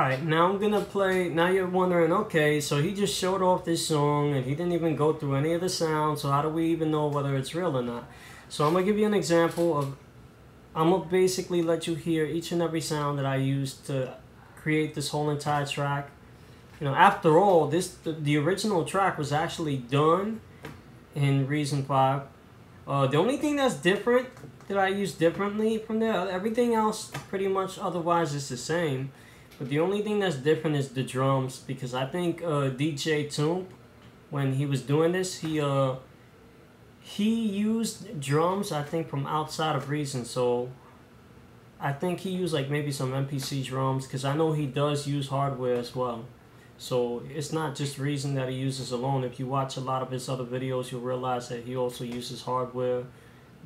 Alright, now I'm gonna play. Now you're wondering, okay, so he just showed off this song and he didn't even go through any of the sounds, so how do we even know whether it's real or not? So I'm gonna give you an example of. I'm gonna basically let you hear each and every sound that I used to create this whole entire track. You know, after all, the original track was actually done in Reason 5. The only thing that's different that I use differently from there, everything else pretty much otherwise is the same. But the only thing that's different is the drums, because I think DJ Toomp, when he was doing this, he used drums, I think, from outside of Reason. So I think he used like maybe some MPC drums, because I know he does use hardware as well. So it's not just Reason that he uses alone. If you watch a lot of his other videos, you'll realize that he also uses hardware.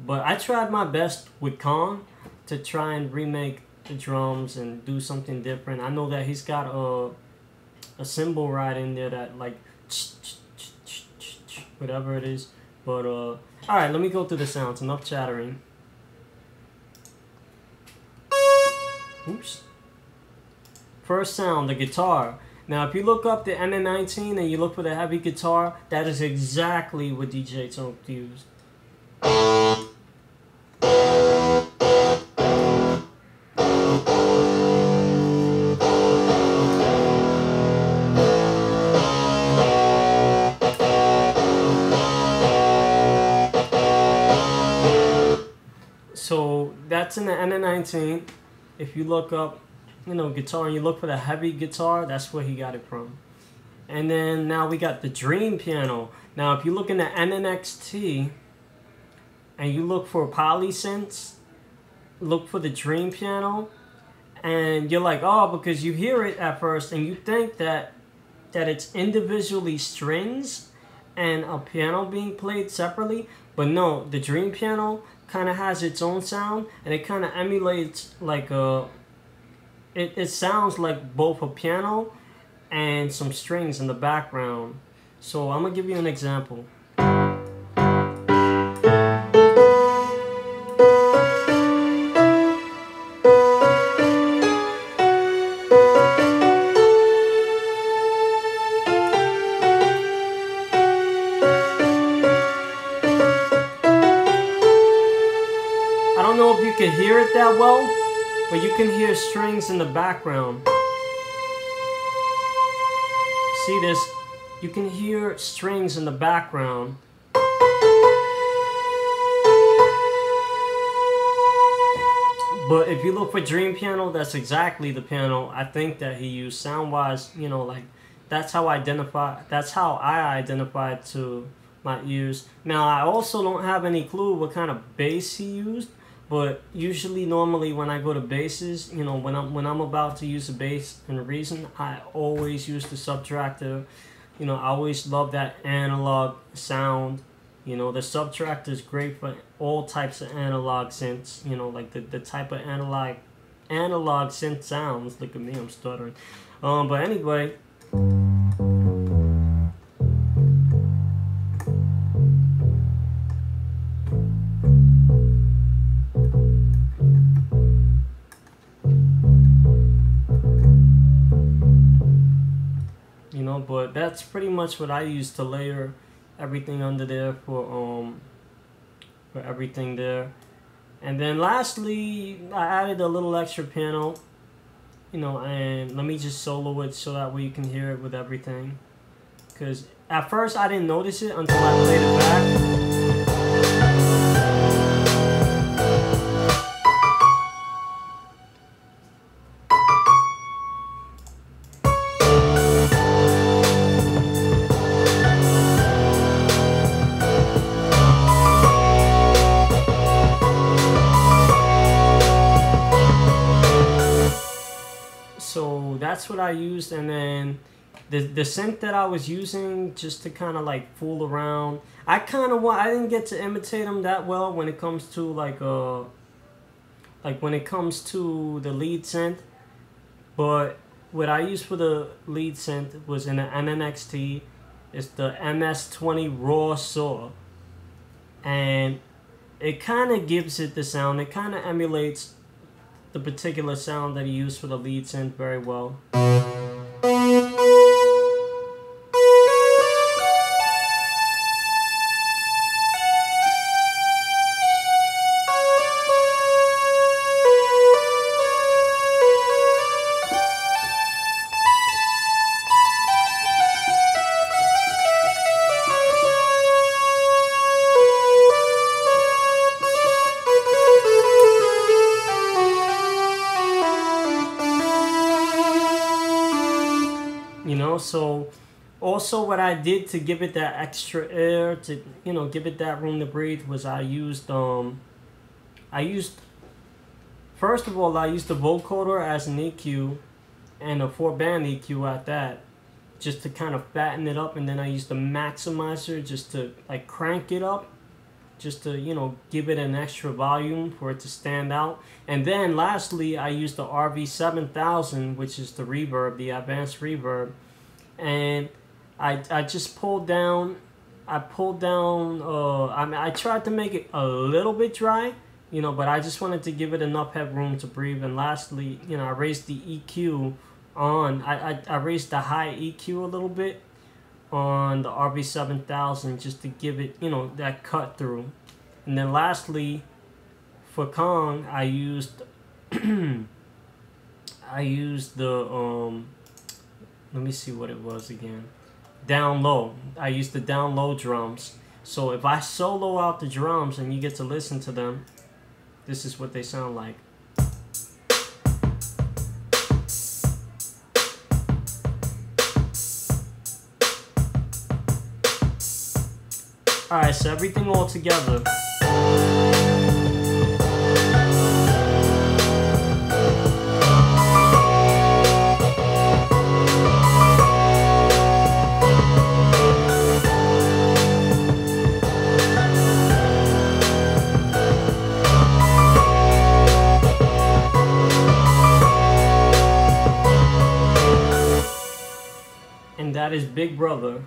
But I tried my best with Khan to try and remake the drums and do something different. I know that he's got a cymbal right in there that like whatever it is. But alright, let me go through the sounds. Enough chattering. Oops. First sound, the guitar. Now, if you look up the NN19 and you look for the heavy guitar, that is exactly what DJ Toomp used. So that's in the NN19. If you look up, you know, guitar and you look for the heavy guitar, that's where he got it from. And then now we got the Dream piano. Now if you look in the NNXT and you look for polysynths, look for the Dream piano, and you're like, oh, because you hear it at first and you think that it's individually strings and a piano being played separately, but no, the Dream piano kind of has its own sound, and it kind of emulates like a it sounds like both a piano and some strings in the background. So I'm gonna give you an example. I don't know if you can hear it that well, but you can hear strings in the background. See this? You can hear strings in the background. But if you look for Dream piano, that's exactly the piano I think that he used sound-wise. You know, like that's how I identify it to my ears. Now I also don't have any clue what kind of bass he used. But usually, normally, when I go to basses, you know, when I'm about to use a bass in Reason, I always use the subtractor. You know, I always love that analog sound. You know, the subtractor is great for all types of analog synths. You know, like the type of analog synth sounds. Look at me, I'm stuttering. But anyway. But that's pretty much what I use to layer everything under there for everything there. And then lastly, I added a little extra piano, you know, and let me just solo it so that way you can hear it with everything. Because at first I didn't notice it until I played it back. So that's what I used, and then the synth that I was using just to kind of like fool around. I didn't get to imitate him that well when it comes to like when it comes to the lead synth. But what I used for the lead synth was in the NNXT. It's the MS-20 Raw Saw, and it kind of gives it the sound. It kind of emulates the particular sound that he used for the lead synth very well. You know, so also what I did to give it that extra air, to, you know, give it that room to breathe, was I used first of all, I used the vocoder as an EQ and a 4-band EQ at that, just to kind of fatten it up, and then I used the maximizer just to like crank it up, just to, you know, give it an extra volume for it to stand out. And then lastly, I used the RV7000, which is the reverb, the advanced reverb, and I just pulled down, I mean, I tried to make it a little bit dry, you know, but I just wanted to give it enough headroom to breathe. And lastly, you know, I raised the EQ on, I raised the high EQ a little bit on the RV7000 just to give it, you know, that cut through. And then lastly, for Kong, I used the let me see what it was again. Down low. I used the down low drums. So if I solo out the drums and you get to listen to them, this is what they sound like. Alright, so everything all together. And that is Big Brother.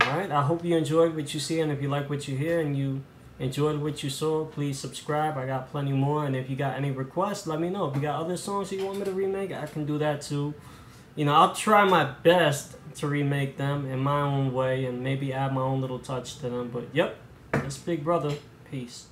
Alright, I hope you enjoyed what you see, and if you like what you hear and you enjoyed what you saw, please subscribe. I got plenty more, and if you got any requests, let me know. If you got other songs you want me to remake, I can do that too. You know, I'll try my best to remake them in my own way and maybe add my own little touch to them. But yep, that's Big Brother. Peace.